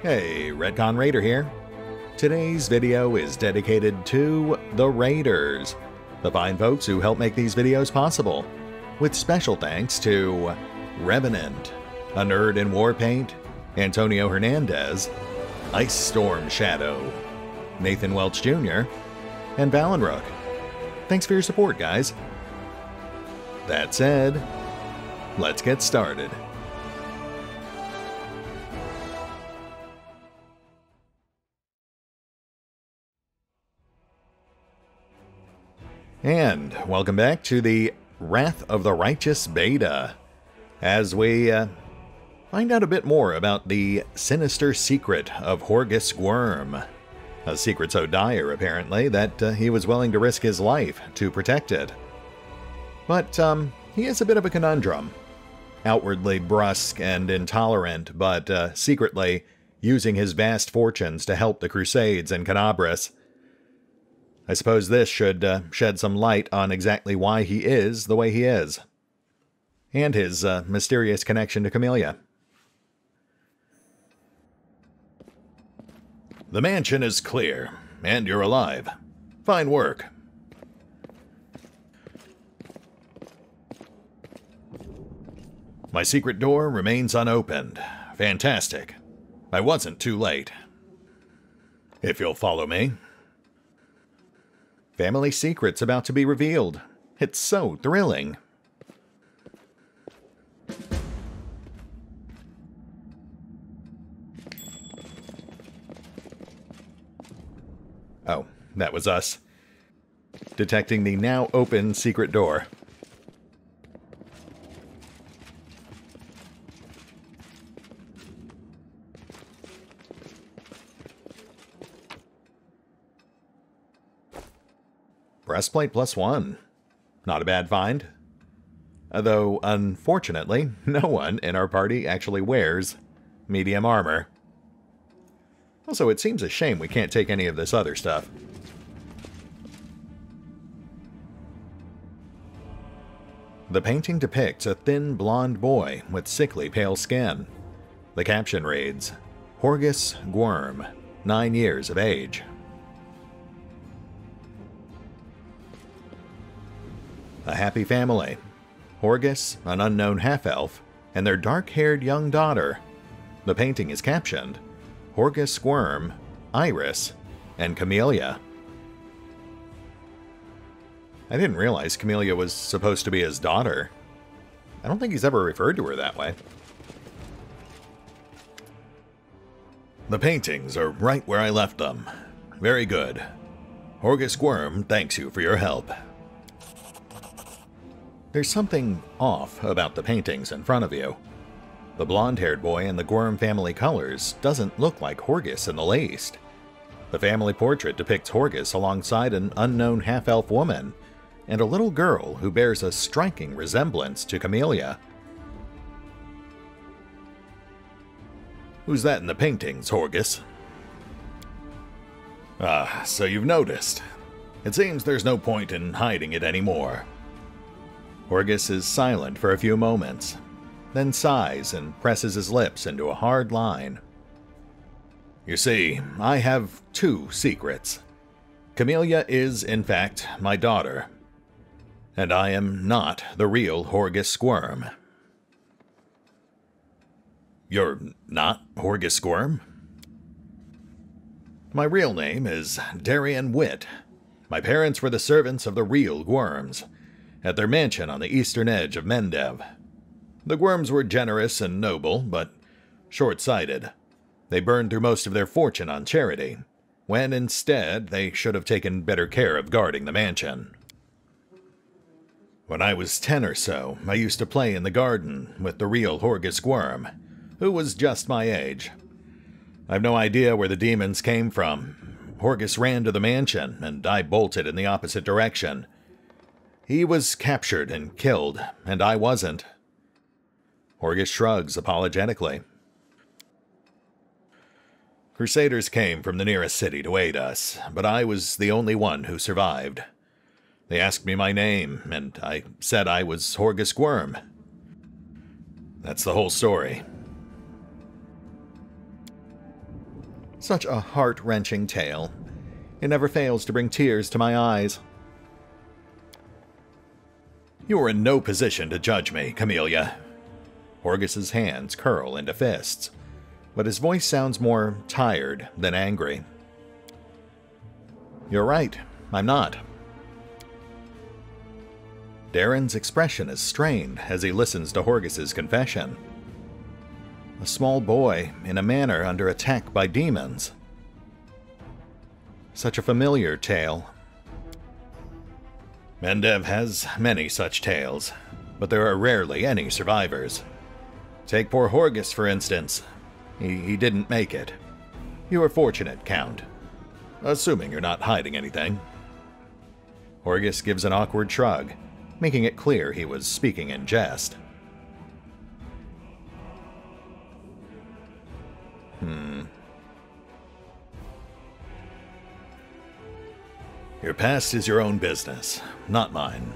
Hey, RetconRaider here. Today's video is dedicated to the Raiders, the fine folks who help make these videos possible, with special thanks to Revenant, Anerdinwarpaint, Antonio Hernandez, Icestormshadow, Nathan Welch Jr., and Valinrook. Thanks for your support, guys. That said, let's get started. And welcome back to the Wrath of the Righteous beta, as we find out a bit more about the sinister secret of Horgus Gwyrm. A secret so dire, apparently, that he was willing to risk his life to protect it. But he is a bit of a conundrum. Outwardly brusque and intolerant, but secretly using his vast fortunes to help the Crusades in Kenabres. I suppose this should shed some light on exactly why he is the way he is. And his mysterious connection to Camellia. The mansion is clear, and you're alive. Fine work. My secret door remains unopened. Fantastic. I wasn't too late. If you'll follow me. Family secrets about to be revealed. It's so thrilling. Oh, that was us. Detecting the now open secret door. Breastplate +1. Not a bad find. Though, unfortunately, no one in our party actually wears medium armor. Also, it seems a shame we can't take any of this other stuff. The painting depicts a thin blonde boy with sickly pale skin. The caption reads, Horgus Gwyrm, 9 years of age. A happy family. Horgus, an unknown half-elf, and their dark-haired young daughter. The painting is captioned, Horgus Gwyrm, Iris, and Camellia. I didn't realize Camellia was supposed to be his daughter. I don't think he's ever referred to her that way. The paintings are right where I left them. Very good. Horgus Gwyrm thanks you for your help. There's something off about the paintings in front of you. The blonde-haired boy in the Gwyrm family colors doesn't look like Horgus in the least. The family portrait depicts Horgus alongside an unknown half-elf woman and a little girl who bears a striking resemblance to Camellia. Who's that in the paintings, Horgus? Ah, so you've noticed. It seems there's no point in hiding it anymore. Horgus is silent for a few moments, then sighs and presses his lips into a hard line. You see, I have 2 secrets. Camellia is, in fact, my daughter. And I am not the real Horgus Gwyrm. You're not Horgus Gwyrm? My real name is Darian Witt. My parents were the servants of the real Gwyrms, at their mansion on the eastern edge of Mendev. The Gwyrms were generous and noble, but short-sighted. They burned through most of their fortune on charity, when instead they should have taken better care of guarding the mansion. When I was 10 or so, I used to play in the garden with the real Horgus Gwyrm, who was just my age. I've no idea where the demons came from. Horgus ran to the mansion, and I bolted in the opposite direction. He was captured and killed, and I wasn't. Horgus shrugs apologetically. Crusaders came from the nearest city to aid us, but I was the only one who survived. They asked me my name, and I said I was Horgus Gwyrm. That's the whole story. Such a heart-wrenching tale. It never fails to bring tears to my eyes. You are in no position to judge me, Camellia. Horgus's hands curl into fists, but his voice sounds more tired than angry. You're right, I'm not. Darren's expression is strained as he listens to Horgus's confession. A small boy in a manor under attack by demons. Such a familiar tale. Mendev has many such tales, but there are rarely any survivors. Take poor Horgus, for instance. He didn't make it. You are fortunate, Count. Assuming you're not hiding anything. Horgus gives an awkward shrug, making it clear he was speaking in jest. Your past is your own business, not mine.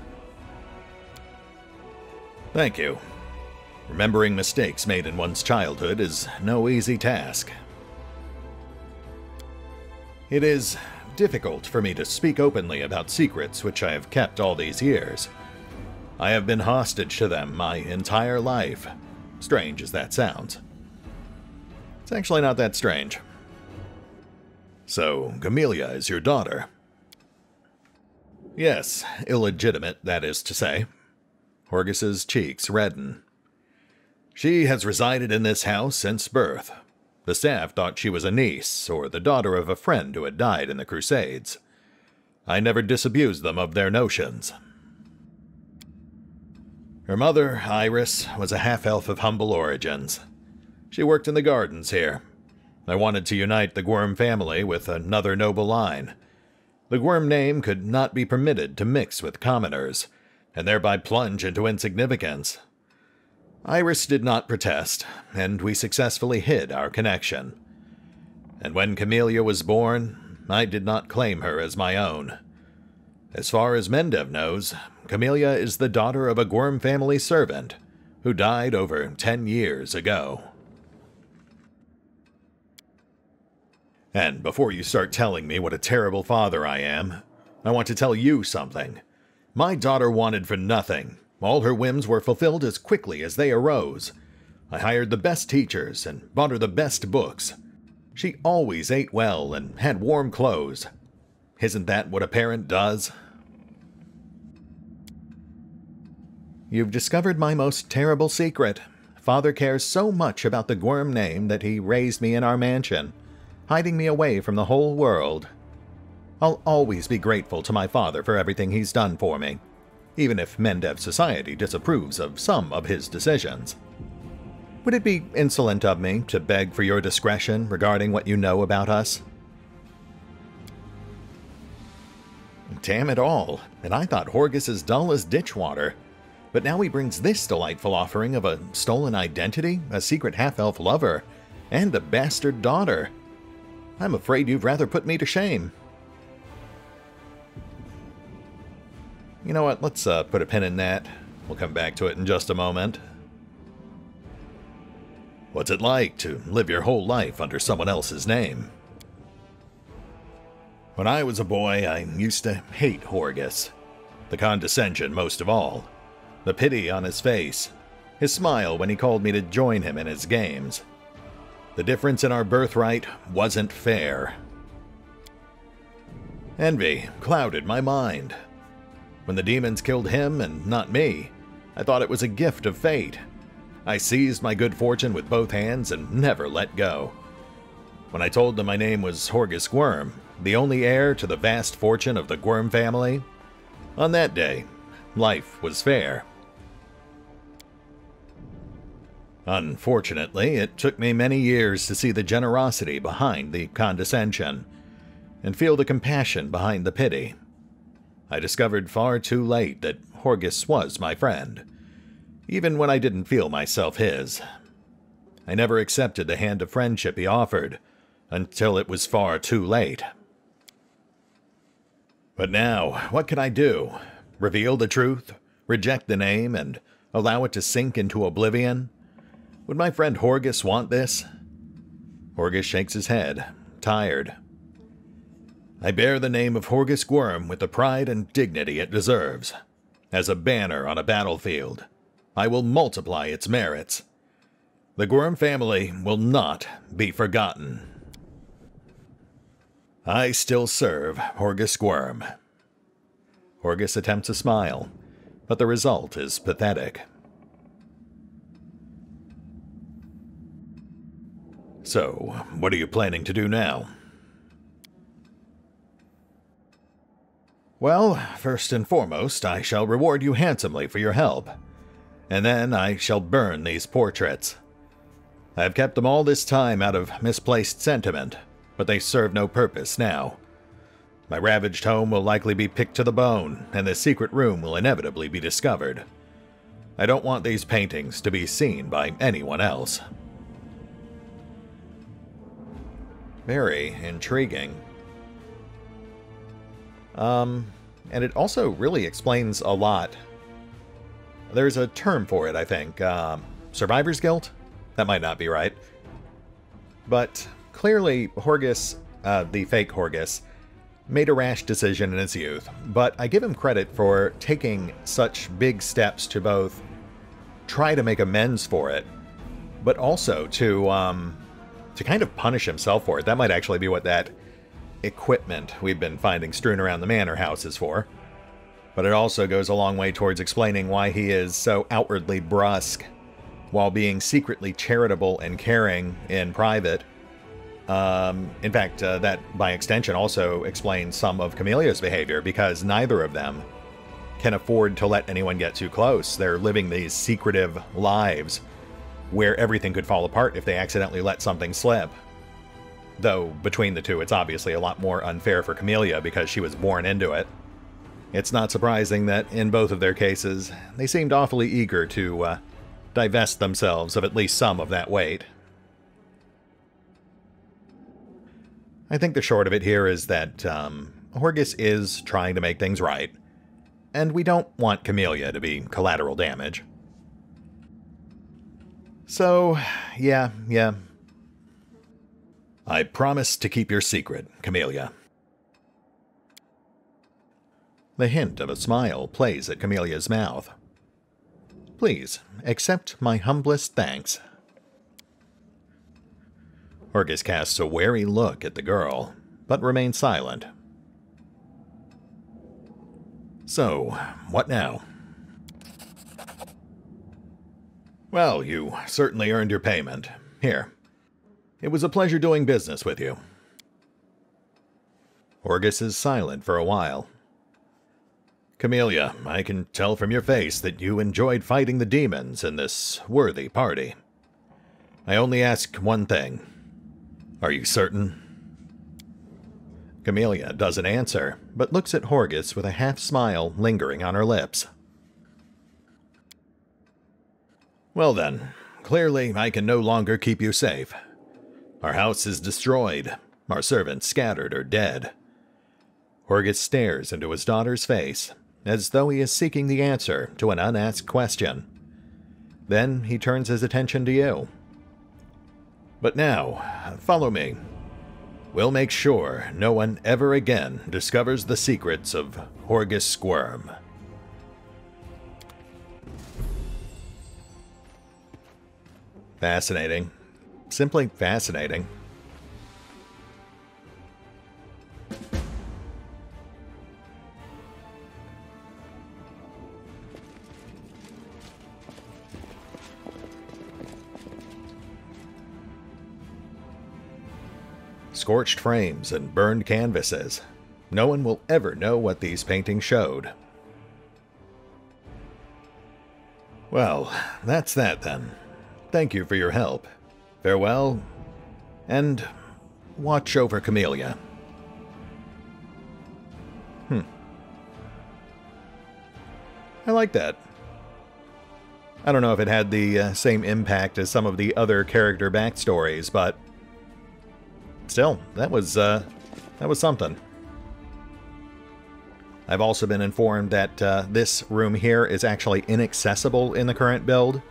Thank you. Remembering mistakes made in one's childhood is no easy task. It is difficult for me to speak openly about secrets which I have kept all these years. I have been hostage to them my entire life, strange as that sounds. It's actually not that strange. So, Camellia is your daughter? Yes, illegitimate, that is to say. Horgus's cheeks redden. She has resided in this house since birth. The staff thought she was a niece, or the daughter of a friend who had died in the Crusades. I never disabused them of their notions. Her mother, Iris, was a half-elf of humble origins. She worked in the gardens here. I wanted to unite the Gwyrm family with another noble line. The Gwyrm name could not be permitted to mix with commoners, and thereby plunge into insignificance. Iris did not protest, and we successfully hid our connection. And when Camellia was born, I did not claim her as my own. As far as Mendev knows, Camellia is the daughter of a Gwyrm family servant, who died over 10 years ago. And before you start telling me what a terrible father I am, I want to tell you something. My daughter wanted for nothing. All her whims were fulfilled as quickly as they arose. I hired the best teachers and bought her the best books. She always ate well and had warm clothes. Isn't that what a parent does? You've discovered my most terrible secret. Father cares so much about the Gwyrm name that he raised me in our mansion, hiding me away from the whole world. I'll always be grateful to my father for everything he's done for me, even if Mendev society disapproves of some of his decisions. Would it be insolent of me to beg for your discretion regarding what you know about us? Damn it all, and I thought Horgus as dull as ditch water. But now he brings this delightful offering of a stolen identity, a secret half-elf lover, and a bastard daughter. I'm afraid you'd rather put me to shame. You know what, let's put a pin in that. We'll come back to it in just a moment. What's it like to live your whole life under someone else's name? When I was a boy, I used to hate Horgus. The condescension most of all. The pity on his face. His smile when he called me to join him in his games. The difference in our birthright wasn't fair. Envy clouded my mind. When the demons killed him and not me, I thought it was a gift of fate. I seized my good fortune with both hands and never let go. When I told them my name was Horgus Gwyrm, the only heir to the vast fortune of the Gwyrm family, on that day, life was fair. Unfortunately, it took me many years to see the generosity behind the condescension, and feel the compassion behind the pity. I discovered far too late that Horgus was my friend, even when I didn't feel myself his. I never accepted the hand of friendship he offered, until it was far too late. But now, what can I do? Reveal the truth? Reject the name, and allow it to sink into oblivion? Would my friend Horgus want this? Horgus shakes his head, tired. I bear the name of Horgus Gwyrm with the pride and dignity it deserves. As a banner on a battlefield, I will multiply its merits. The Gwyrm family will not be forgotten. I still serve Horgus Gwyrm. Horgus attempts a smile, but the result is pathetic. So, what are you planning to do now? Well, first and foremost, I shall reward you handsomely for your help. And then I shall burn these portraits. I have kept them all this time out of misplaced sentiment, but they serve no purpose now. My ravaged home will likely be picked to the bone, and the secret room will inevitably be discovered. I don't want these paintings to be seen by anyone else. Very intriguing. And it also really explains a lot. There's a term for it, I think. Survivor's guilt? That might not be right. But clearly, Horgus, the fake Horgus, made a rash decision in his youth. But I give him credit for taking such big steps to both try to make amends for it, but also to kind of punish himself for it. That might actually be what that equipment we've been finding strewn around the manor house is for. But it also goes a long way towards explaining why he is so outwardly brusque, while being secretly charitable and caring in private. In fact, that by extension also explains some of Camelia's behavior, because neither of them can afford to let anyone get too close. They're living these secretive lives where everything could fall apart if they accidentally let something slip. Though, between the two, it's obviously a lot more unfair for Camellia because she was born into it. It's not surprising that in both of their cases, they seemed awfully eager to divest themselves of at least some of that weight. I think the short of it here is that Horgus is trying to make things right, and we don't want Camellia to be collateral damage. So, yeah. I promise to keep your secret, Camellia. The hint of a smile plays at Camelia's mouth. Please, accept my humblest thanks. Horgus casts a wary look at the girl, but remains silent. So, what now? Well, you certainly earned your payment. Here. It was a pleasure doing business with you. Horgus is silent for a while. Camellia, I can tell from your face that you enjoyed fighting the demons in this worthy party. I only ask one thing. Are you certain? Camellia doesn't answer, but looks at Horgus with a half-smile lingering on her lips. Well then, clearly I can no longer keep you safe. Our house is destroyed, our servants scattered or dead. Horgus stares into his daughter's face, as though he is seeking the answer to an unasked question. Then he turns his attention to you. But now, follow me. We'll make sure no one ever again discovers the secrets of Horgus Gwyrm. Fascinating. Simply fascinating. Scorched frames and burned canvases. No one will ever know what these paintings showed. Well, that's that then. Thank you for your help. Farewell, and watch over Camellia. I like that. I don't know if it had the same impact as some of the other character backstories, but still, that was something. I've also been informed that this room here is actually inaccessible in the current build,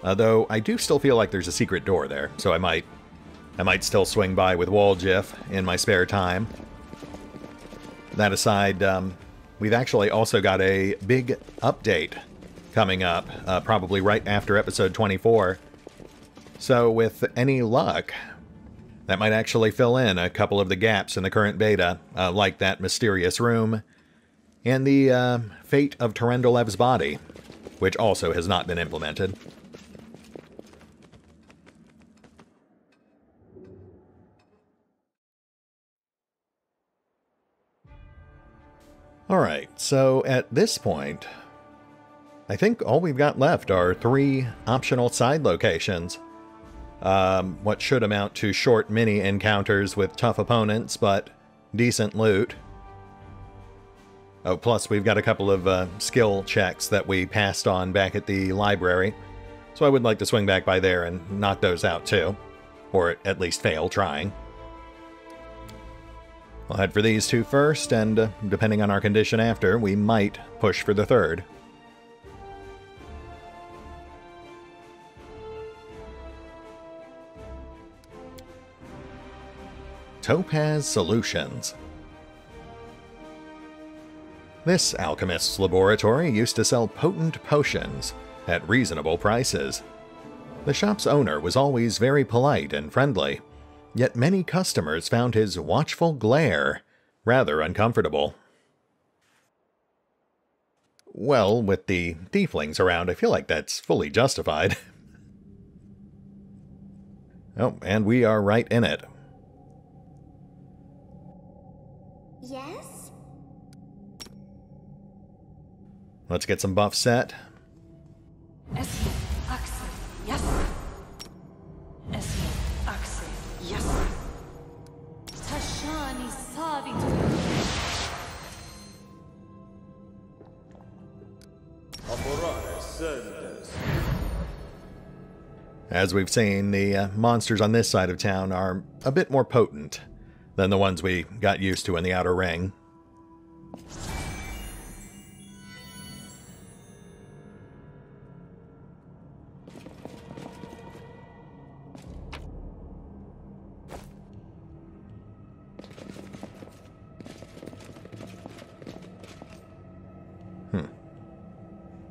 though I do still feel like there's a secret door there, so I might I might still swing by with Walljif in my spare time. That aside, we've actually also got a big update coming up, probably right after episode 24. So with any luck, that might actually fill in a couple of the gaps in the current beta, like that mysterious room, and the fate of Tarendalev's body, which also has not been implemented. Alright, so at this point, I think all we've got left are 3 optional side locations. What should amount to short mini encounters with tough opponents, but decent loot. Oh, plus we've got a couple of skill checks that we passed on back at the library, so I would like to swing back by there and knock those out too. Or at least fail trying. We'll head for these 2 first, and depending on our condition after, we might push for the 3rd. Topaz Solutions. This alchemist's laboratory used to sell potent potions at reasonable prices. The shop's owner was always very polite and friendly, yet many customers found his watchful glare rather uncomfortable. Well, with the tieflings around, I feel like that's fully justified. Oh, and we are right in it. Yes? Let's get some buffs set. Yes. As we've seen, the monsters on this side of town are a bit more potent than the ones we got used to in the Outer Ring.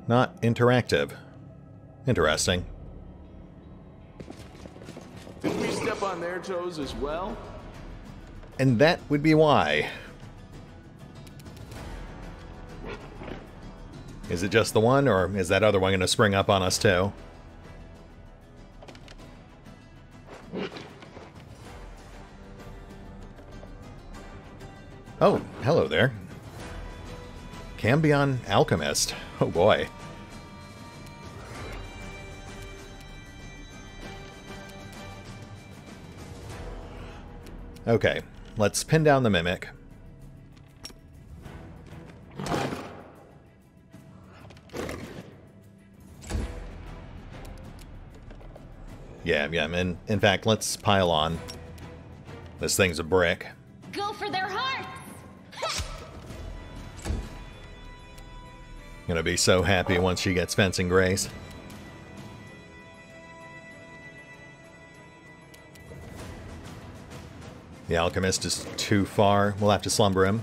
Not interactive. Interesting. Did we step on their toes as well? And that would be why. Is it just the one, or is that other one going to spring up on us too? Oh, hello there. Cambion Alchemist. Oh boy. Okay, let's pin down the Mimic. Yeah, and in fact, let's pile on. This thing's a brick. Go for their hearts! Gonna be so happy once she gets Fencing Grace. The Alchemist is too far. We'll have to slumber him.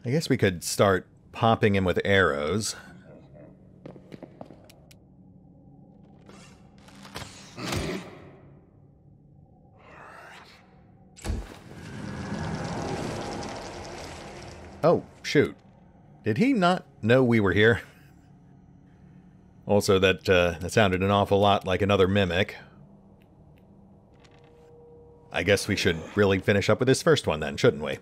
I guess we could start popping him with arrows. Oh, shoot. Did he not know we were here? Also, that sounded an awful lot like another Mimic. I guess we should really finish up with this first one then, shouldn't we?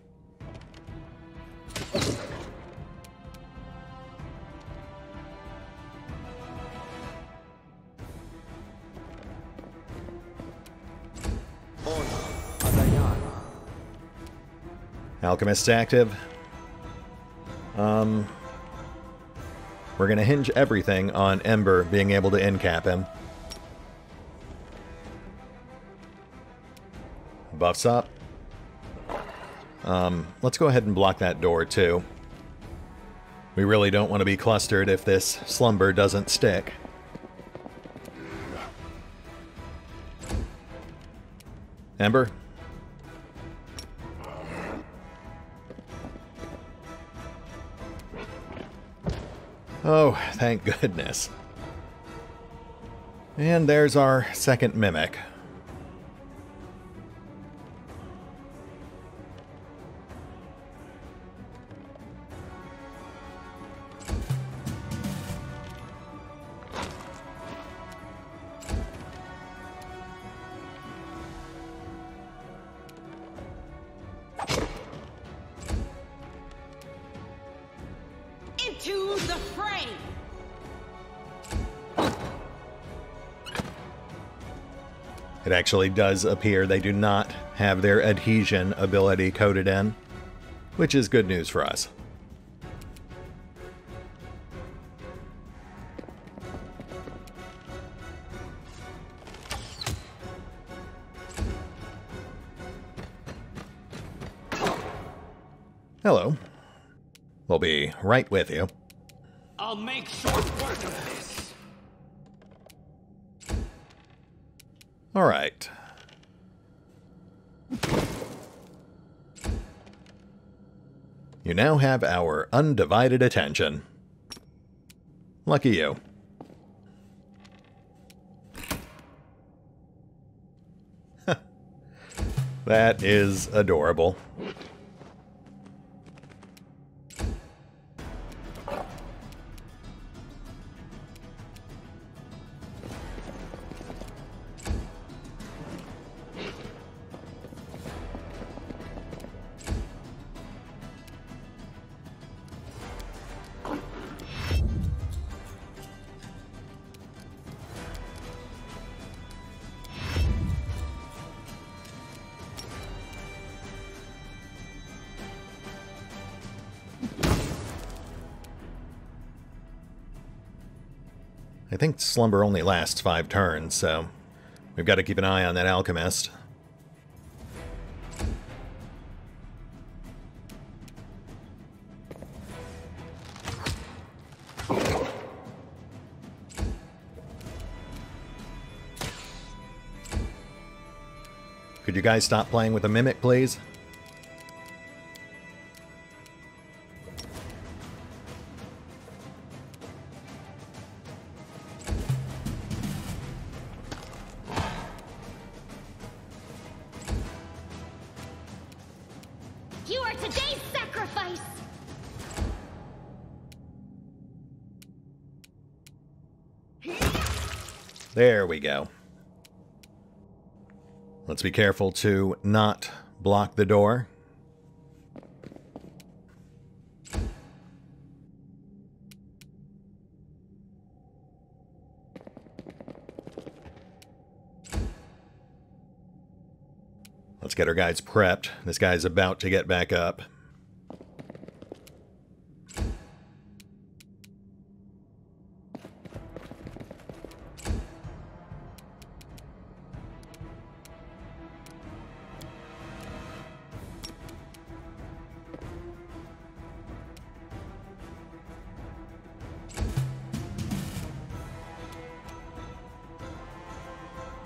Alchemist's active. We're gonna hinge everything on Ember being able to incap him. buffs up. Let's go ahead and block that door too. We really don't want to be clustered if this slumber doesn't stick. Ember? Oh, thank goodness. And there's our second mimic. Into the fray! It actually does appear they do not have their adhesion ability coded in, which is good news for us. Hello. We'll be right with you. I'll make short work of this. All right. You now have our undivided attention. Lucky you. That is adorable. I think Slumber only lasts 5 turns, so we've got to keep an eye on that alchemist. Could you guys stop playing with the Mimic, please? You are today's sacrifice! There we go. Let's be careful to not block the door. Let's get our guys prepped. This guy's about to get back up.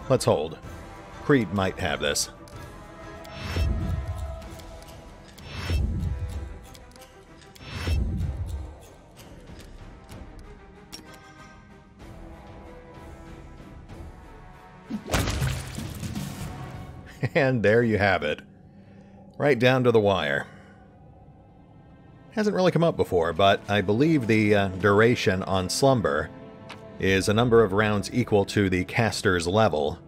Let's hold. Creed might have this. And there you have it. Right down to the wire. Hasn't really come up before, but I believe the duration on Slumber is a number of rounds equal to the caster's level.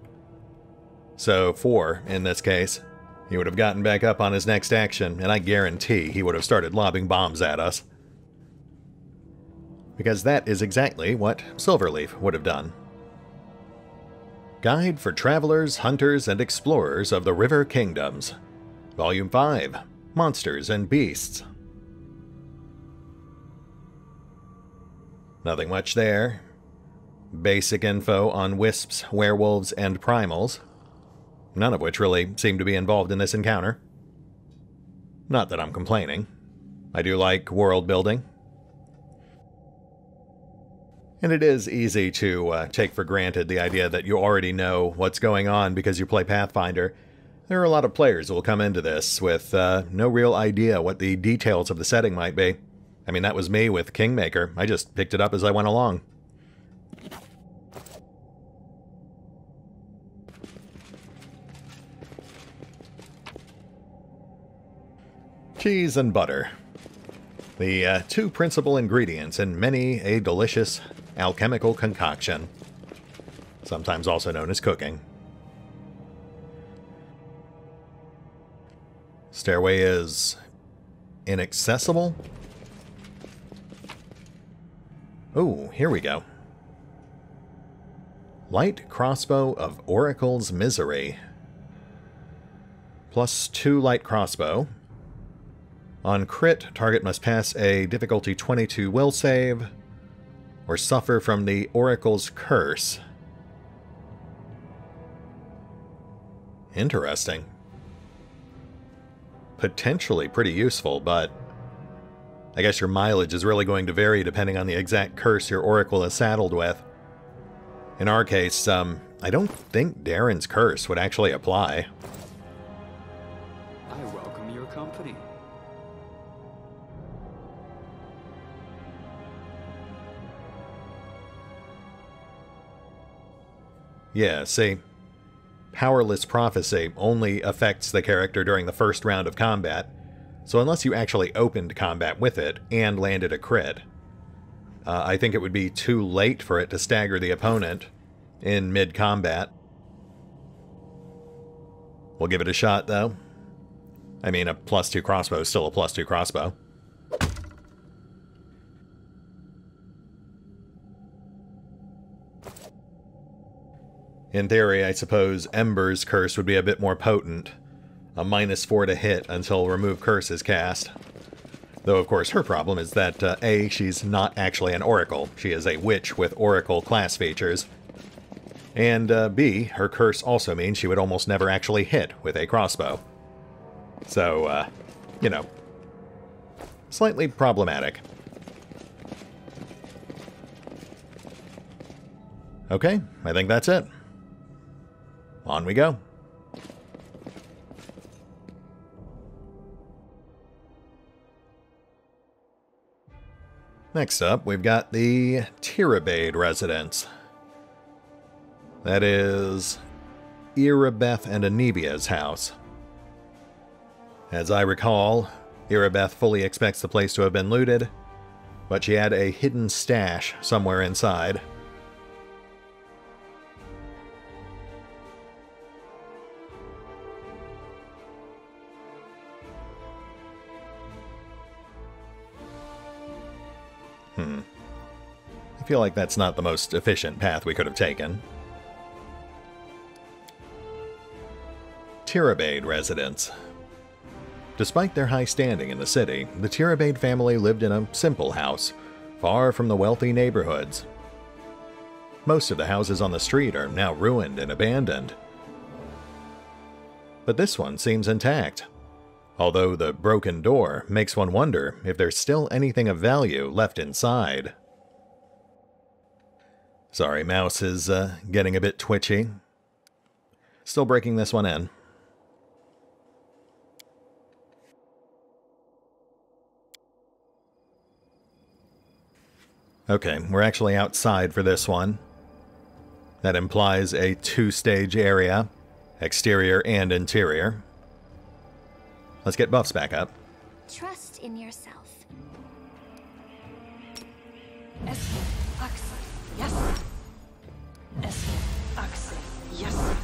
So 4, in this case. He would have gotten back up on his next action, and I guarantee he would have started lobbing bombs at us. Because that is exactly what Silverleaf would have done. Guide for Travelers, Hunters, and Explorers of the River Kingdoms. Volume 5, Monsters and Beasts. Nothing much there. Basic info on wisps, werewolves, and primals. none of which really seem to be involved in this encounter. Not that I'm complaining. I do like world building. And it is easy to take for granted the idea that you already know what's going on because you play Pathfinder. There are a lot of players who will come into this with no real idea what the details of the setting might be. I mean, that was me with Kingmaker. I just picked it up as I went along. Cheese and butter. The two principal ingredients in many a delicious alchemical concoction, sometimes also known as cooking. Stairway is inaccessible. Oh, here we go. Light crossbow of Oracle's Misery. +2 light crossbow. On crit, target must pass a difficulty 22 will save, or suffer from the Oracle's Curse. Interesting. Potentially pretty useful, but I guess your mileage is really going to vary depending on the exact curse your Oracle is saddled with. In our case, I don't think Darren's curse would actually apply. I welcome your company. Yeah, see, Powerless Prophecy only affects the character during the first round of combat, so unless you actually opened combat with it and landed a crit, I think it would be too late for it to stagger the opponent in mid-combat. We'll give it a shot, though. I mean, a +2 crossbow is still a +2 crossbow. In theory, I suppose Ember's curse would be a bit more potent. A -4 to hit until Remove Curse is cast. Though, of course, her problem is that, A, she's not actually an Oracle. She is a witch with Oracle class features. And, B, her curse also means she would almost never actually hit with a crossbow. So, you know, slightly problematic. Okay, I think that's it. On we go. Next up, we've got the Tirabade residence. That is Irabeth and Anebia's house. As I recall, Irabeth fully expects the place to have been looted, but she had a hidden stash somewhere inside. I feel like that's not the most efficient path we could have taken. Tirabade residents. Despite their high standing in the city, the Tirabade family lived in a simple house, far from the wealthy neighborhoods. Most of the houses on the street are now ruined and abandoned. But this one seems intact, although the broken door makes one wonder if there's still anything of value left inside. Sorry, mouse is getting a bit twitchy. Still breaking this one in. Okay, we're actually outside for this one. That implies a 2-stage area, exterior and interior. Let's get buffs back up. Trust in yourself. Yes.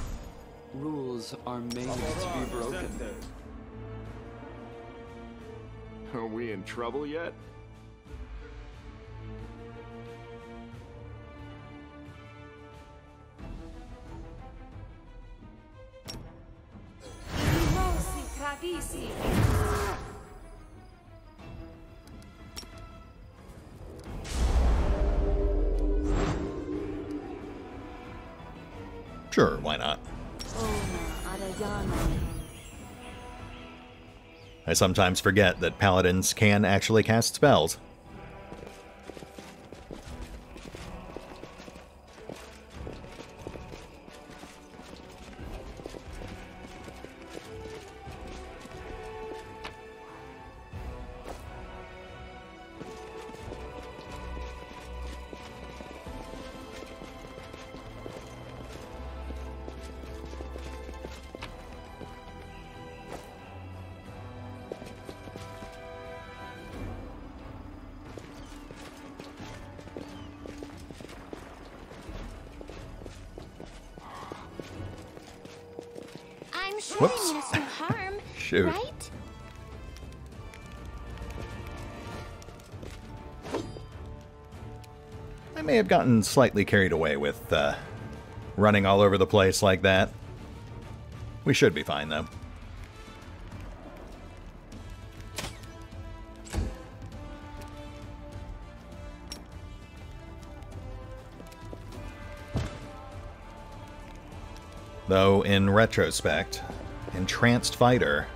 Rules are made to be broken. Are we in trouble yet? Sure, why not? done. I sometimes forget that paladins can actually cast spells. I'm sure Whoops. I mean us no harm, Shoot. right? I may have gotten slightly carried away with running all over the place like that. We should be fine, though. Though, in retrospect, Entranced Fighter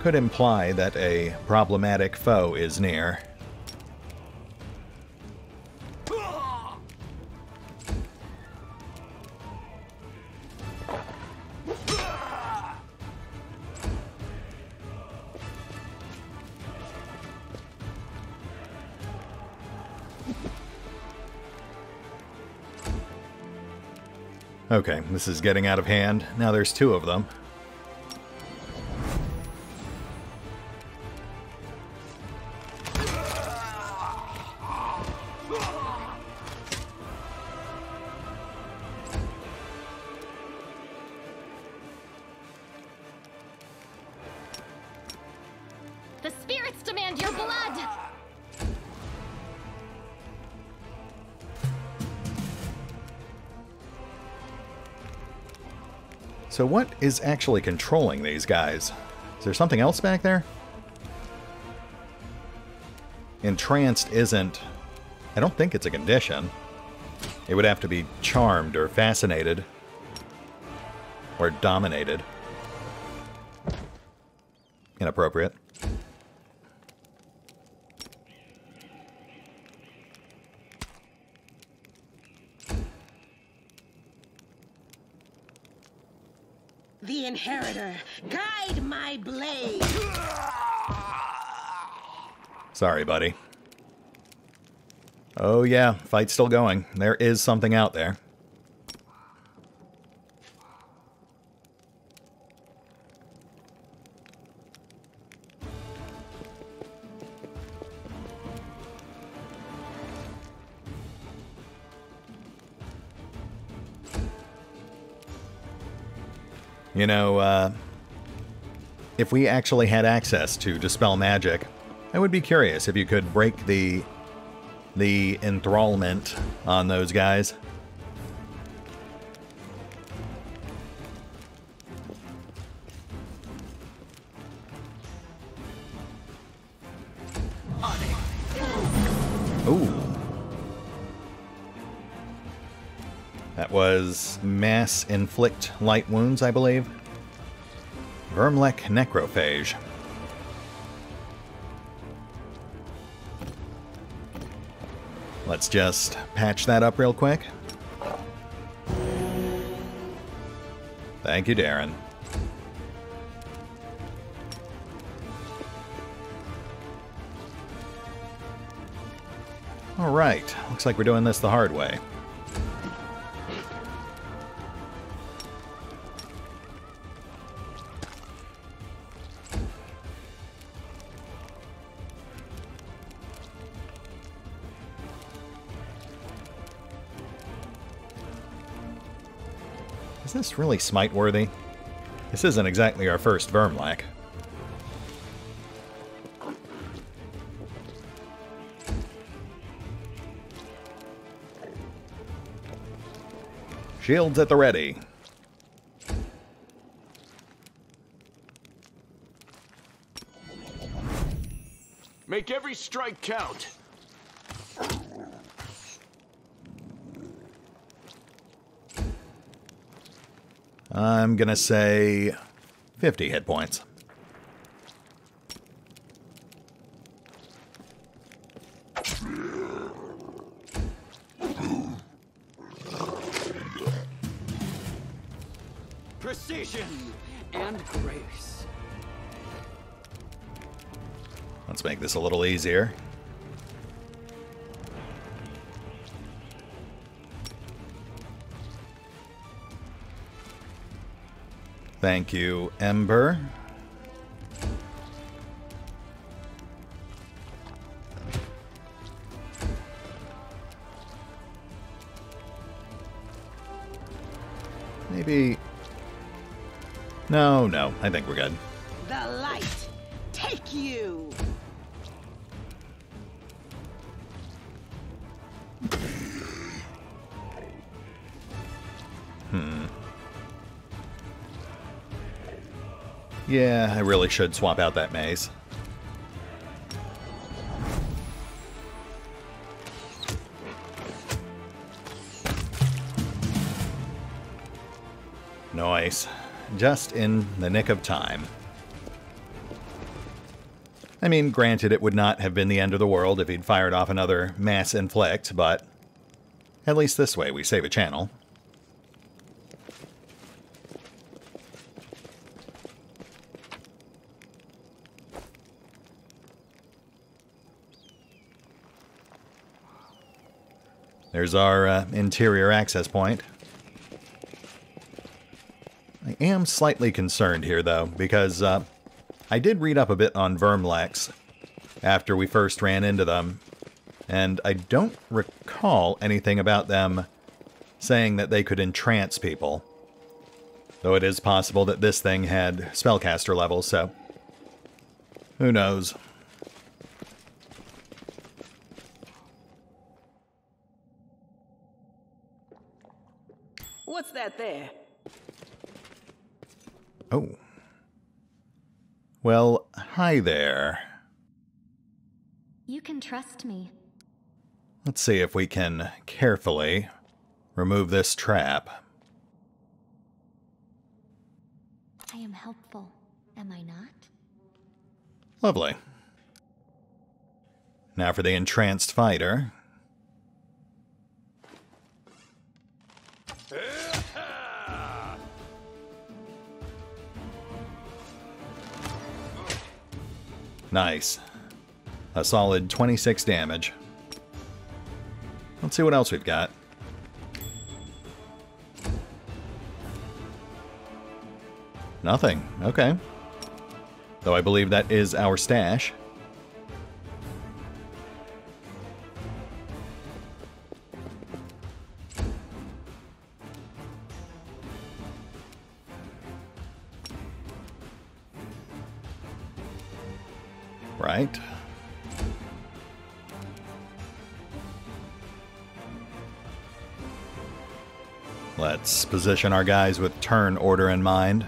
could imply that a problematic foe is near. Okay, this is getting out of hand. Now there's two of them. The spirits demand your blood! So what is actually controlling these guys? Is there something else back there? Entranced isn't... I don't think it's a condition. It would have to be charmed or fascinated. Or dominated. Inappropriate. The Inheritor, guide my blade! Sorry, buddy. Oh yeah, fight's still going. There is something out there. You know, if we actually had access to Dispel Magic, I would be curious if you could break the enthrallment on those guys. Ooh. That was Mass Inflict Light Wounds, I believe. Vermlek Necrophage. Let's just patch that up real quick. Thank you, Darren. All right, looks like we're doing this the hard way. Is this really smite-worthy? This isn't exactly our first Vermlek. Shields at the ready. Make every strike count. I'm gonna say 50 hit points. Precision and grace. Let's make this a little easier. Thank you, Ember. Maybe... No, I think we're good. The light, take you! Yeah, I really should swap out that maze. Nice. Just in the nick of time. I mean, granted, it would not have been the end of the world if he'd fired off another mass inflict, but at least this way we save a channel. There's our interior access point. I am slightly concerned here, though, because I did read up a bit on Vermlex after we first ran into them, and I don't recall anything about them saying that they could entrance people. Though it is possible that this thing had spellcaster levels, so who knows. What's that there? Oh. Well, hi there. You can trust me. Let's see if we can carefully remove this trap. I am helpful, am I not? Lovely. Now for the entranced fighter. Nice. A solid 26 damage. Let's see what else we've got. Nothing. Okay. Though I believe that is our stash. Right. Let's position our guys with turn order in mind.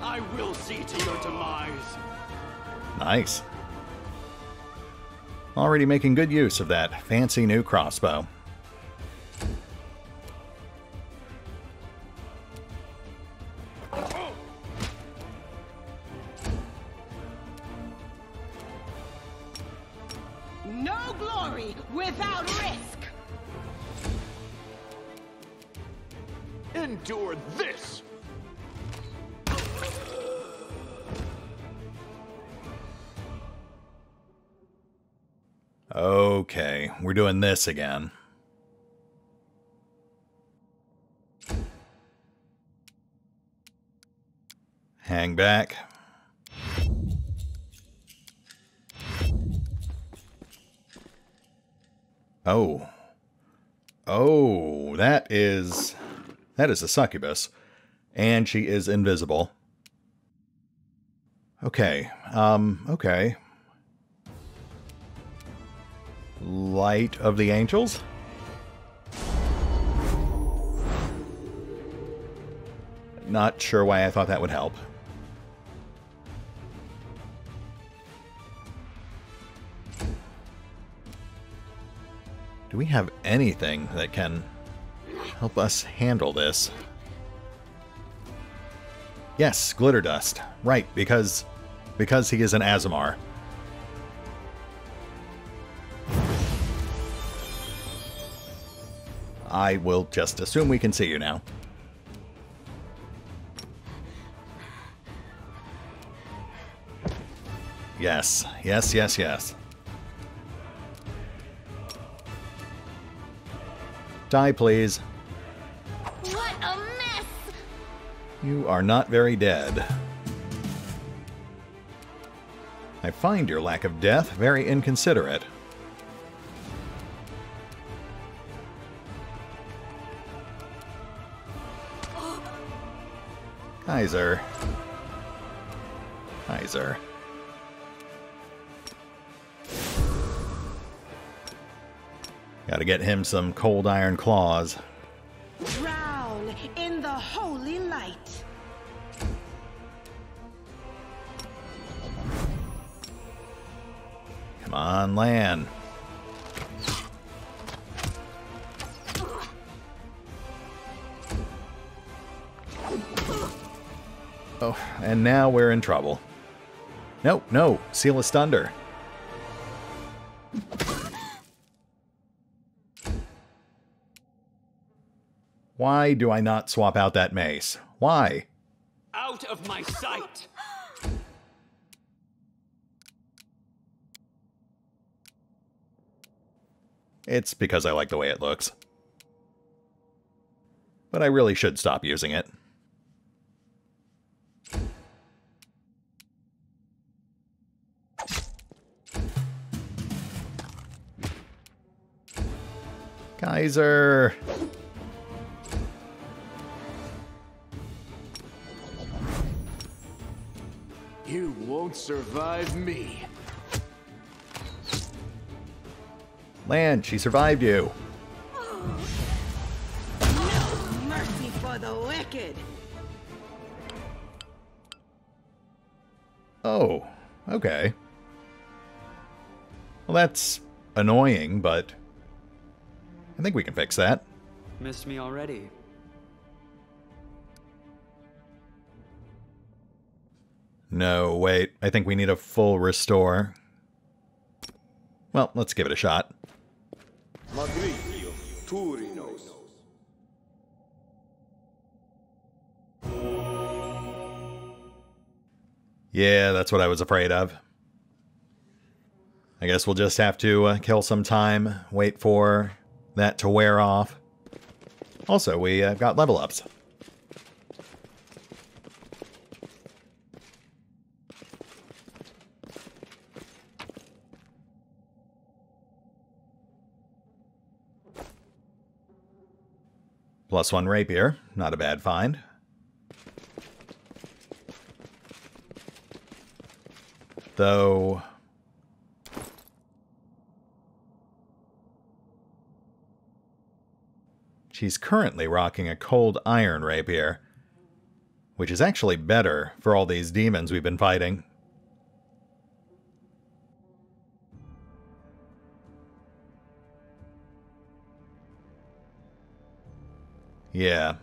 I will see to your demise. Nice. Already making good use of that fancy new crossbow. No glory without risk! Endure this! Okay, we're doing this again. Hang back. Oh. Oh, that is a succubus. And she is invisible. Okay, okay. Light of the Angels? Not sure why I thought that would help. Do we have anything that can help us handle this? Yes, glitter dust. Right, because he is an Aasimar. I will just assume we can see you now. Yes, yes, yes, yes. Die, please. What a mess! You are not very dead. I find your lack of death very inconsiderate. Kaiser. Kaiser. Gotta get him some cold iron claws. Drown in the holy light. Come on, land. Oh, and now we're in trouble. No, no, Seal is Thunder. Why do I not swap out that mace? Why? Out of my sight! It's because I like the way it looks. But I really should stop using it. Kaiser! You won't survive me. Land, she survived you. No mercy for the wicked. Oh, okay. Well, that's annoying, but I think we can fix that. Missed me already. No, wait. I think we need a full restore. Well, let's give it a shot. Yeah, that's what I was afraid of. I guess we'll just have to kill some time, wait for that to wear off. Also, we got level ups. +1 rapier, not a bad find. Though she's currently rocking a cold iron rapier, which is actually better for all these demons we've been fighting. Yeah.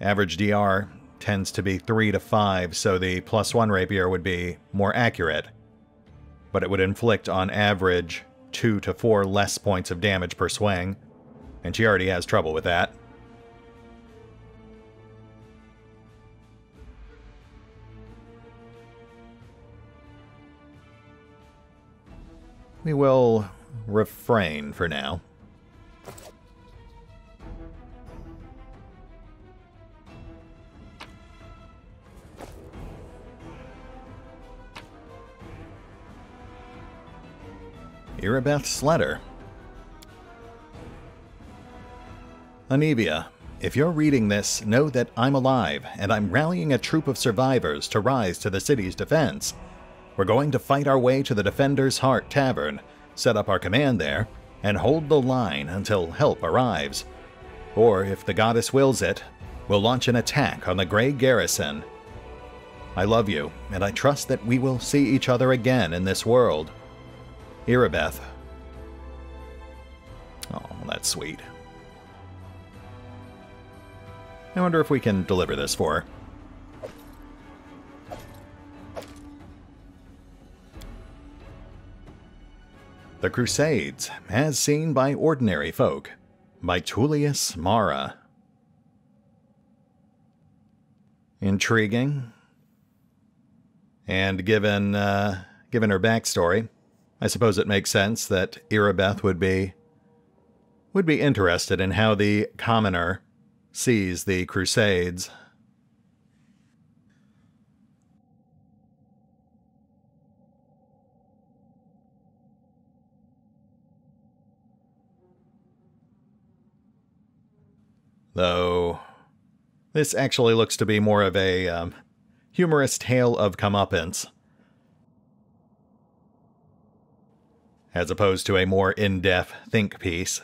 Average DR tends to be 3 to 5, so the +1 rapier would be more accurate. But it would inflict on average 2 to 4 less points of damage per swing, and she already has trouble with that. We will refrain for now. Irabeth's letter. Anivia, if you're reading this, know that I'm alive, and I'm rallying a troop of survivors to rise to the city's defense. We're going to fight our way to the Defender's Heart Tavern, set up our command there, and hold the line until help arrives. Or, if the goddess wills it, we'll launch an attack on the Grey Garrison. I love you, and I trust that we will see each other again in this world. Irabeth. Oh, that's sweet. I wonder if we can deliver this for her. The Crusades, as seen by ordinary folk, by Tullius Mara. Intriguing. And given her backstory, I suppose it makes sense that Irabeth would be interested in how the commoner sees the Crusades. Though, this actually looks to be more of a humorous tale of comeuppance, as opposed to a more in-depth think piece.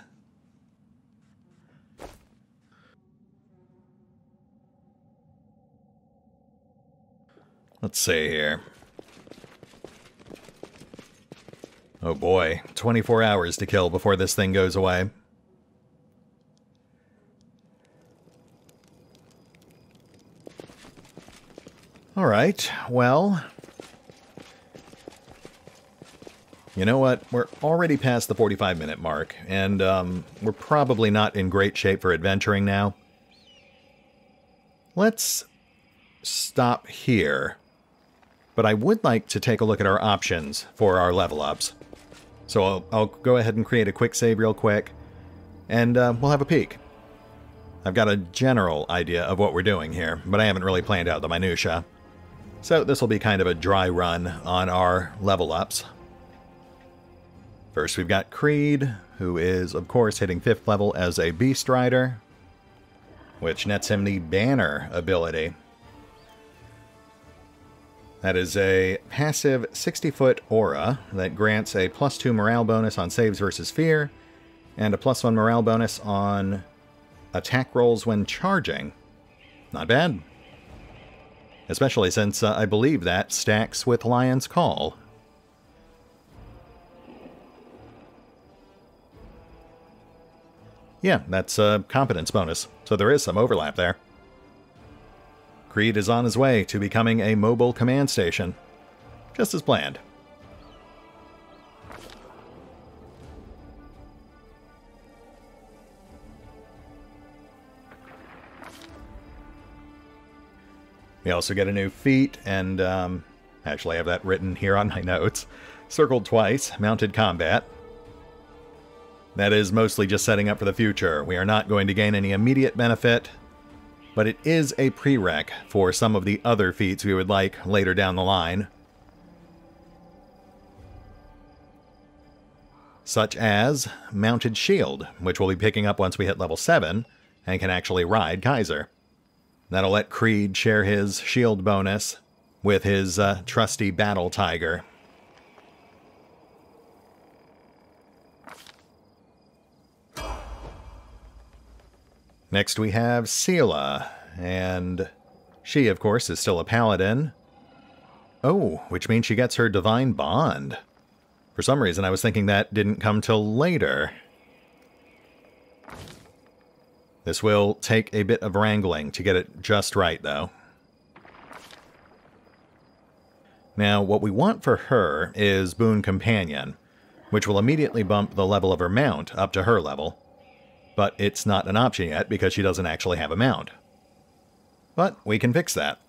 Let's see here. Oh boy, 24 hours to kill before this thing goes away. Alright, well, you know what, we're already past the 45-minute mark, and we're probably not in great shape for adventuring now. Let's stop here, but I would like to take a look at our options for our level ups. So I'll go ahead and create a quick save real quick, and we'll have a peek. I've got a general idea of what we're doing here, but I haven't really planned out the minutia. So this will be kind of a dry run on our level ups. First we've got Creed, who is of course hitting 5th level as a Beast Rider, which nets him the Banner ability. That is a passive 60-foot aura that grants a +2 morale bonus on saves versus fear, and a +1 morale bonus on attack rolls when charging. Not bad. Especially since I believe that stacks with Lion's Call. Yeah, that's a competence bonus, so there is some overlap there. Creed is on his way to becoming a mobile command station, just as planned. We also get a new feat, and actually I have that written here on my notes. Circled twice, mounted combat. That is mostly just setting up for the future. We are not going to gain any immediate benefit, but it is a prereq for some of the other feats we would like later down the line. Such as Mounted Shield, which we'll be picking up once we hit level 7, and can actually ride Kaiser. That'll let Creed share his shield bonus with his trusty Battle Tiger. Next we have Seela, and she, of course, is still a paladin. Oh, which means she gets her Divine Bond. For some reason, I was thinking that didn't come till later. This will take a bit of wrangling to get it just right, though. Now, what we want for her is Boon Companion, which will immediately bump the level of her mount up to her level. But it's not an option yet because she doesn't actually have a mount. But we can fix that.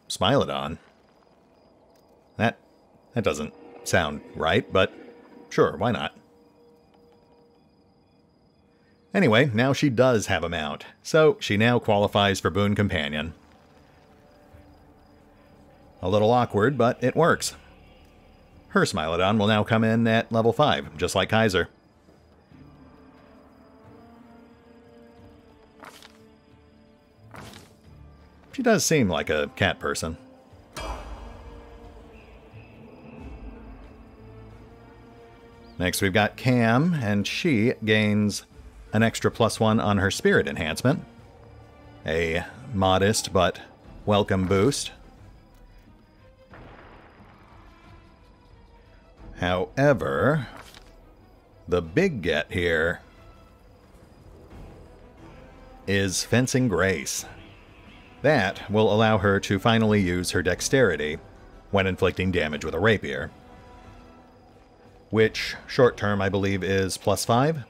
Smilodon. That doesn't sound right, but sure, why not? Anyway, now she does have a mount, so she now qualifies for Boon Companion. A little awkward, but it works. Her Smilodon will now come in at level 5, just like Kaiser. She does seem like a cat person. Next we've got Cam, and she gains an extra +1 on her spirit enhancement. A modest but welcome boost. However, the big get here is Fencing Grace. That will allow her to finally use her dexterity when inflicting damage with a rapier, which short term I believe is +5,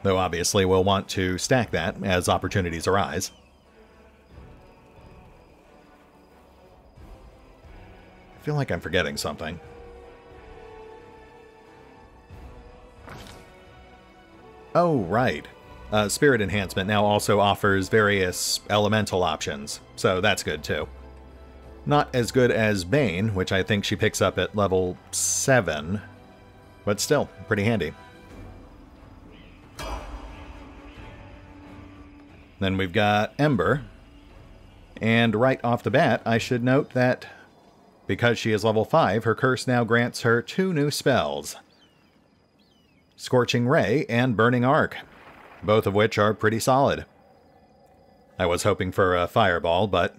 though obviously we'll want to stack that as opportunities arise. I feel like I'm forgetting something. Oh, right. Spirit Enhancement now also offers various elemental options, so that's good too. Not as good as Bane, which I think she picks up at level 7, but still, pretty handy. Then we've got Ember, and right off the bat, I should note that because she is level 5, her curse now grants her 2 new spells. Scorching Ray and Burning Arc, both of which are pretty solid. I was hoping for a Fireball, but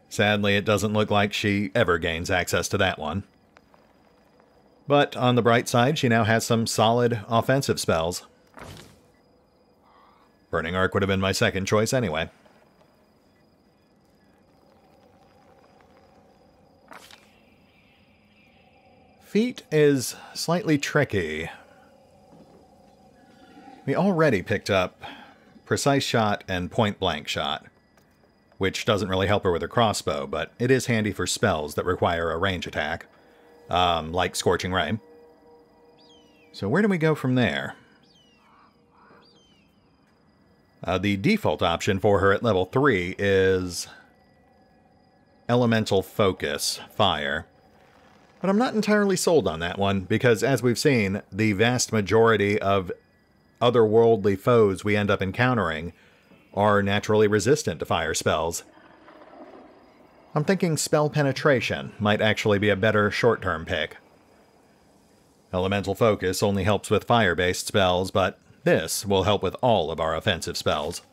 sadly it doesn't look like she ever gains access to that one. But on the bright side, she now has some solid offensive spells. Burning Arc would have been my second choice anyway. Feat is slightly tricky. We already picked up Precise Shot and Point Blank Shot, which doesn't really help her with her crossbow, but it is handy for spells that require a range attack, like Scorching Ray. So where do we go from there? The default option for her at level 3 is Elemental Focus, Fire. But I'm not entirely sold on that one, because as we've seen, the vast majority of otherworldly foes we end up encountering are naturally resistant to fire spells. I'm thinking Spell Penetration might actually be a better short-term pick. Elemental Focus only helps with fire-based spells, but this will help with all of our offensive spells.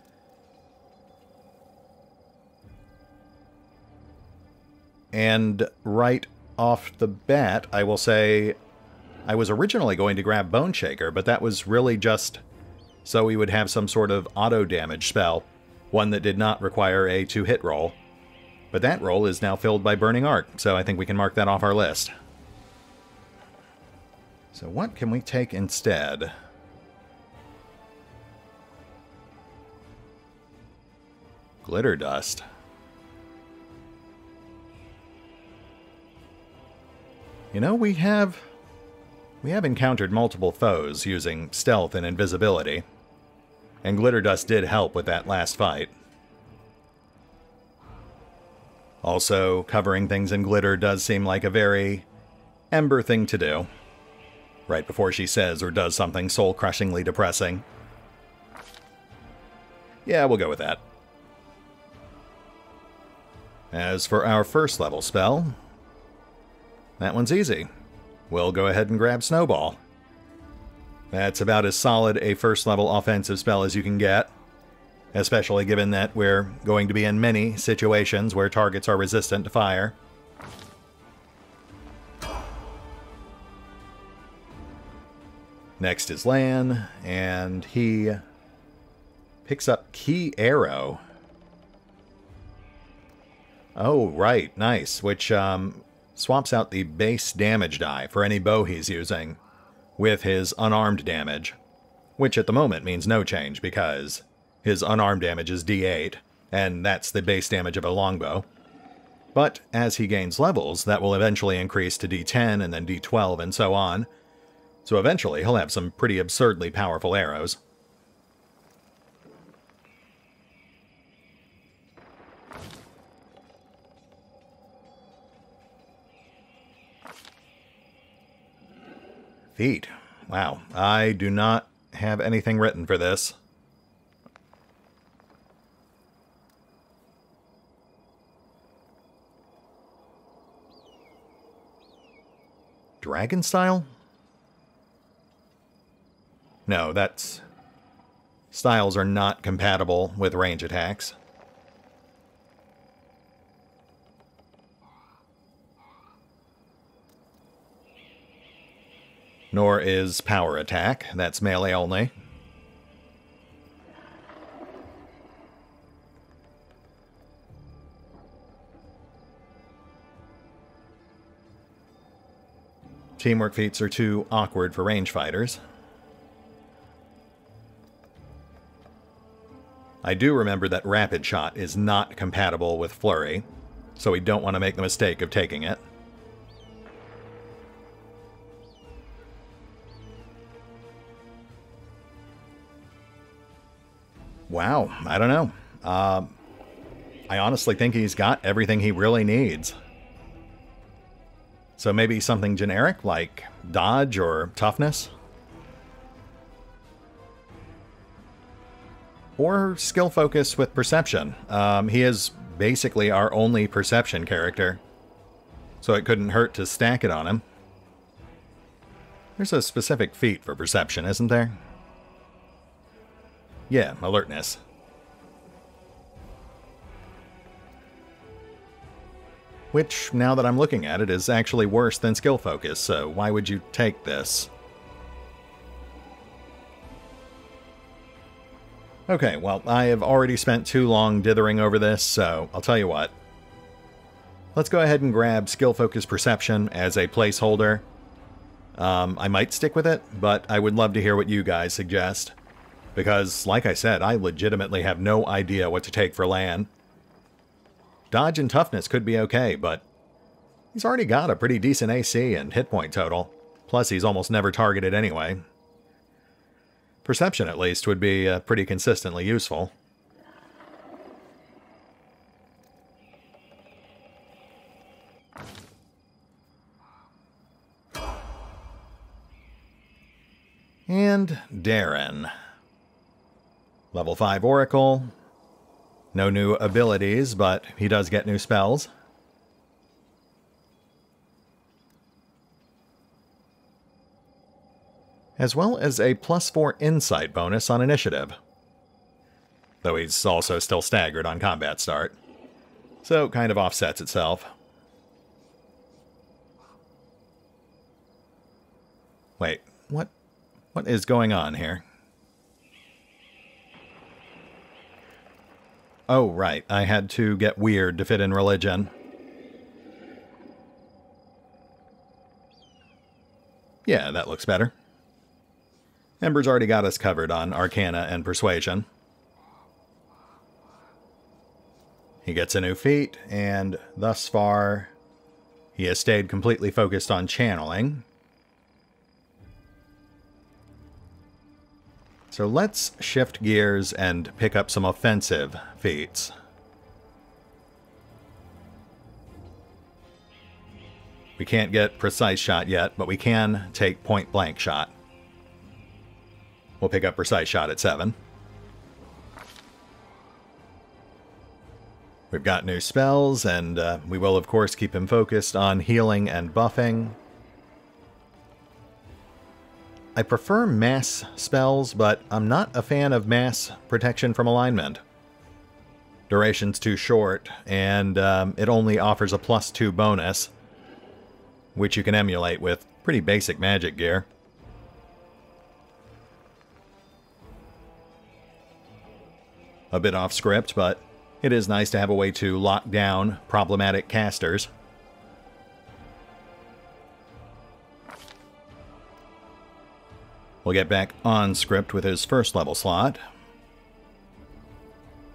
And right off the bat, I will say I was originally going to grab Bone Shaker, but that was really just so we would have some sort of auto-damage spell, one that did not require a 2-hit roll. But that roll is now filled by Burning Arc, so I think we can mark that off our list. So what can we take instead? Glitter Dust. You know, we have encountered multiple foes using stealth and invisibility, and Glitter Dust did help with that last fight. Also, covering things in glitter does seem like a very Ember thing to do, right before she says or does something soul-crushingly depressing. Yeah, we'll go with that. As for our first level spell, that one's easy. We'll go ahead and grab Snowball. That's about as solid a first level offensive spell as you can get, especially given that we're going to be in many situations where targets are resistant to fire. Next is Lan, and he picks up Key Arrow. Oh, right, nice, which swaps out the base damage die for any bow he's using with his unarmed damage, which at the moment means no change because his unarmed damage is D8, and that's the base damage of a longbow. But as he gains levels, that will eventually increase to D10 and then D12 and so on, so eventually he'll have some pretty absurdly powerful arrows. Feat. Wow, I do not have anything written for this. Dragon style? No, that's... styles are not compatible with range attacks. Nor is power attack. That's melee only. Teamwork feats are too awkward for range fighters. I do remember that Rapid Shot is not compatible with Flurry, so we don't want to make the mistake of taking it. Wow, I don't know. I honestly think he's got everything he really needs. So maybe something generic like dodge or toughness? Or skill focus with perception. He is basically our only perception character, so it couldn't hurt to stack it on him. There's a specific feat for perception, isn't there? Yeah, alertness. Which, now that I'm looking at it, is actually worse than skill focus, so why would you take this? Okay, well, I have already spent too long dithering over this, so I'll tell you what. Let's go ahead and grab skill focus perception as a placeholder. I might stick with it, but I would love to hear what you guys suggest. Because, like I said, I legitimately have no idea what to take for Lan. Dodge and toughness could be okay, but he's already got a pretty decent AC and hit point total. Plus, he's almost never targeted anyway. Perception, at least, would be pretty consistently useful. And Darren. Level 5 Oracle. No new abilities, but he does get new spells. As well as a +4 insight bonus on initiative. Though he's also still staggered on combat start. So it kind of offsets itself. Wait, what is going on here? Oh, right. I had to get weird to fit in religion. Yeah, that looks better. Ember's already got us covered on Arcana and Persuasion. He gets a new feat, and thus far, he has stayed completely focused on channeling. So let's shift gears and pick up some offensive feats. We can't get Precise Shot yet, but we can take Point Blank Shot. We'll pick up Precise Shot at 7. We've got new spells, and we will of course keep him focused on healing and buffing. I prefer mass spells, but I'm not a fan of mass protection from alignment. Duration's too short, and it only offers a +2 bonus, which you can emulate with pretty basic magic gear. A bit off script, but it is nice to have a way to lock down problematic casters. We'll get back on script with his first level slot.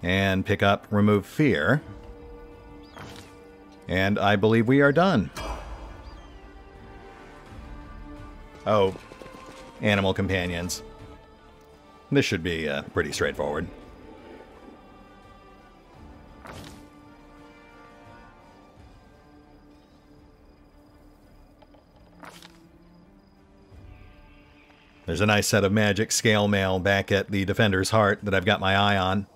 And pick up Remove Fear. And I believe we are done. Oh, animal companions. This should be pretty straightforward. There's a nice set of magic scale mail back at the Defender's Heart that I've got my eye on.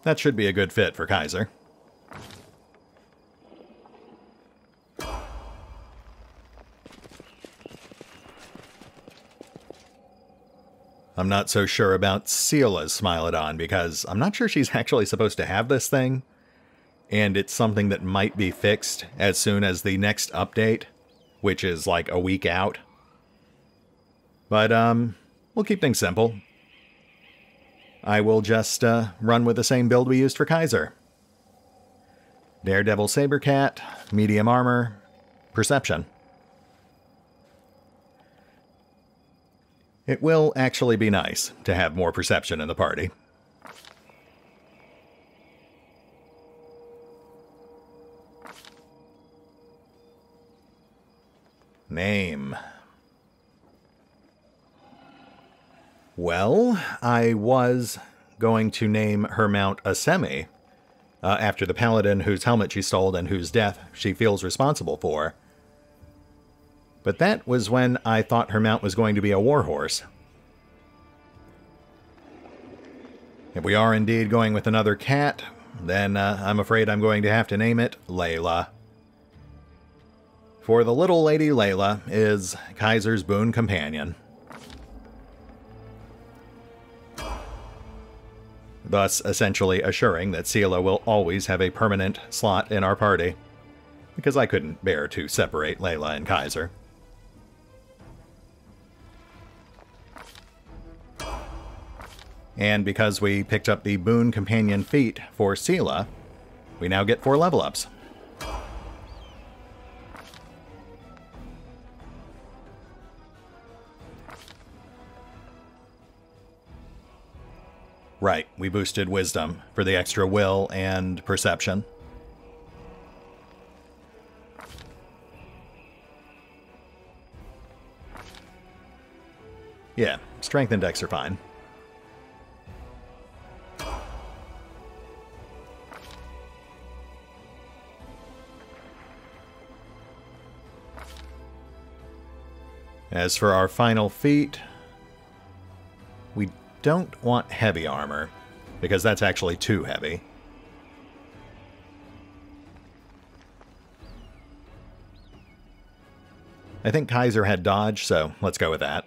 That should be a good fit for Kaiser. I'm not so sure about Sela's Smilodon, because I'm not sure she's actually supposed to have this thing, and it's something that might be fixed as soon as the next update, which is like a week out. But, we'll keep things simple. I will just run with the same build we used for Kaiser. Daredevil Sabercat, medium armor, perception. It will actually be nice to have more perception in the party. Name. Well, I was going to name her mount Asemi, after the paladin whose helmet she stole and whose death she feels responsible for. But that was when I thought her mount was going to be a warhorse. If we are indeed going with another cat, then I'm afraid I'm going to have to name it Layla. For the little lady Layla is Kaiser's boon companion. Thus essentially assuring that Sela will always have a permanent slot in our party, because I couldn't bear to separate Layla and Kaiser. And because we picked up the boon companion feat for Sela, we now get 4 level ups. Right, we boosted wisdom for the extra will and perception. Yeah, strength and dex are fine. As for our final feat, we don't want heavy armor, because that's actually too heavy. I think Kaiser had dodge, so let's go with that.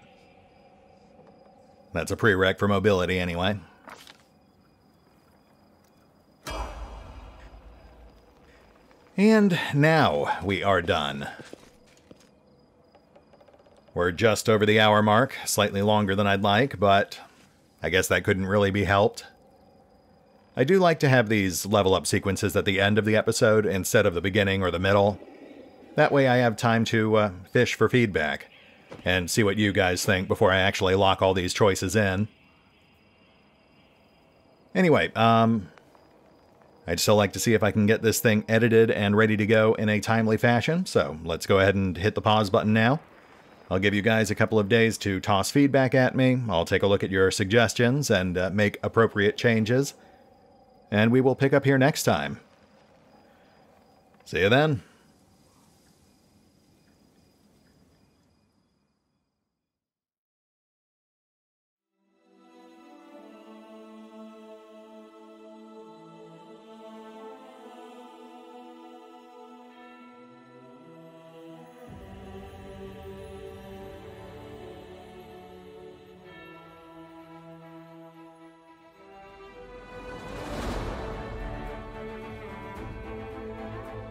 That's a prereq for mobility anyway. And now we are done. We're just over the hour mark, slightly longer than I'd like, but I guess that couldn't really be helped. I do like to have these level up sequences at the end of the episode instead of the beginning or the middle. That way I have time to fish for feedback and see what you guys think before I actually lock all these choices in. Anyway, I'd still like to see if I can get this thing edited and ready to go in a timely fashion, so let's go ahead and hit the pause button now. I'll give you guys a couple of days to toss feedback at me. I'll take a look at your suggestions and make appropriate changes. And we will pick up here next time. See you then.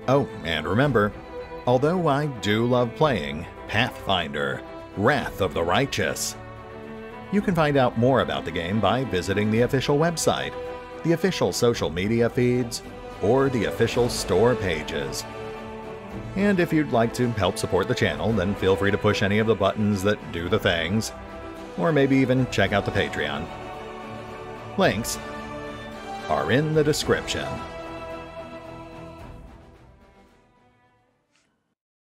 Oh, and remember, although I do love playing Pathfinder, Wrath of the Righteous, you can find out more about the game by visiting the official website, the official social media feeds, or the official store pages. And if you'd like to help support the channel, then feel free to push any of the buttons that do the things, or maybe even check out the Patreon. Links are in the description.